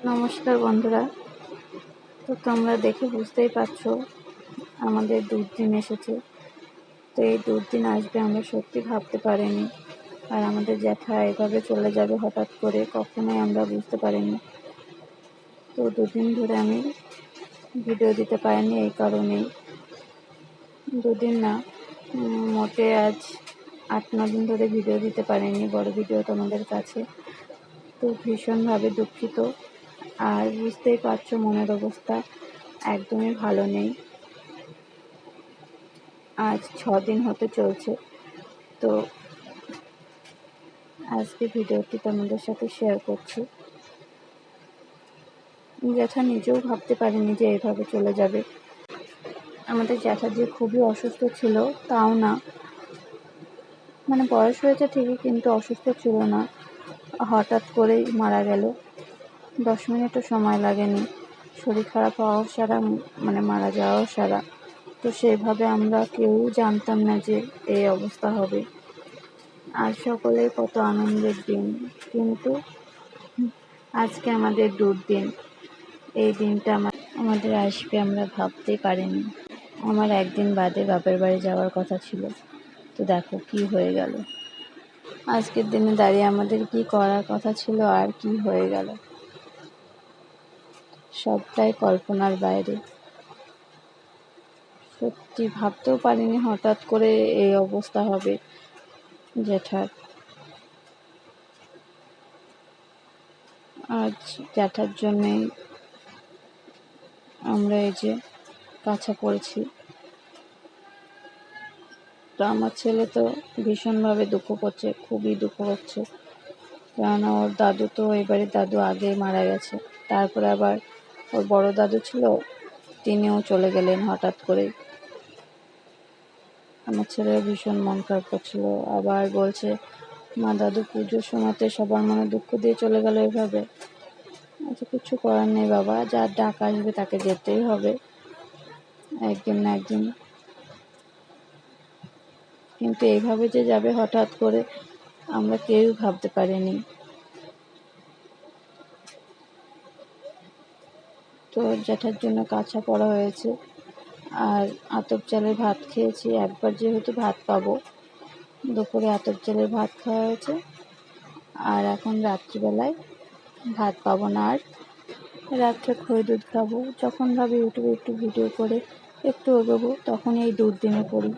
নমস্কার বন্ধুরা। তো তোমরা দেখে বুঝতেই পারছো আমাদের দুর্দিন এসেছে। তো এই দুর্দিন আসবে আমরা সত্যি ভাবতে পারিনি, আর আমাদের জ্যাঠা এভাবে চলে যাবে হঠাৎ করে কখনোই আমরা বুঝতে পারিনি। তো দুদিন ধরে আমি ভিডিও দিতে পারিনি এই কারণেই, দুদিন না মোটে আজ 8-9 দিন ধরে ভিডিও দিতে পারিনি, বড় ভিডিও তোমাদের কাছে। তো ভীষণভাবে দুঃখিত। আর বুঝতেই পারছো মনের অবস্থা একদমই ভালো নেই। আজ 6 দিন হতে চলছে। তো আজকে ভিডিওটি তোমাদের সাথে শেয়ার করছি। জ্যাঠা নিজেও ভাবতে পারেনি যে এভাবে চলে যাবে। আমাদের জ্যাঠা যে খুবই অসুস্থ ছিল তাও না, মানে বয়স হয়েছে ঠিকই কিন্তু অসুস্থ ছিল না, হঠাৎ করেই মারা গেল। 10 মিনিটও সময় লাগেনি, শরীর খারাপ হওয়াও সারা, মানে মারা যাওয়াও সারা। তো সেইভাবে আমরা কেউ জানতাম না যে এই অবস্থা হবে। আর সকলের কত আনন্দের দিন, কিন্তু আজকে আমাদের দুর্দিন। এই দিনটা আমাদের আসবে আমরা ভাবতেই পারিনি। আমার একদিন বাদে বাপের বাড়ি যাওয়ার কথা ছিল, তো দেখো কি হয়ে গেল। আজকের দিনে দাঁড়িয়ে আমাদের কি করার কথা ছিল আর কি হয়ে গেল, সবটাই কল্পনার বাইরে। সত্যি ভাবতেও পারিনি হঠাৎ করে এই অবস্থা হবে জ্যাঠার। আজ জ্যাঠার জন্যেই আমরা এই যে কাছা পড়েছি। তো আমার ছেলে তো ভীষণভাবে দুঃখ করছে, খুবই দুঃখ করছে, কেননা ওর দাদু তো এবারে দাদু আগেই মারা গেছে। তারপরে আবার ওর বড় দাদু ছিল, তিনিও চলে গেলেন হঠাৎ করেই। আমার ছেলে ভীষণ মন খারাপ করছিল, আবার বলছে মা দাদু পুজোর সময়তে সবার মনে দুঃখ দিয়ে চলে গেল এভাবে। আচ্ছা কিছু করার নেই বাবা, যার ডাক আসবে তাকে যেতেই হবে একদিন না একদিন। কিন্তু এইভাবে যে যাবে হঠাৎ করে আমরা কেউ ভাবতে পারিনি। তো জ্যাঠার জন্য কাছা পড়া হয়েছে, আর আতপ চালের ভাত খেয়েছি। একবার যেহেতু ভাত পাবো, দুপুরে আতপ চালের ভাত খাওয়া হয়েছে, আর এখন রাত্রিবেলায় ভাত পাবো না, আর রাত্রে খই দুধ খাবো। যখন ভাবি ইউটিউবে একটু ভিডিও করে একটু এগোবো, তখন এই দুর্দিনে পড়ি।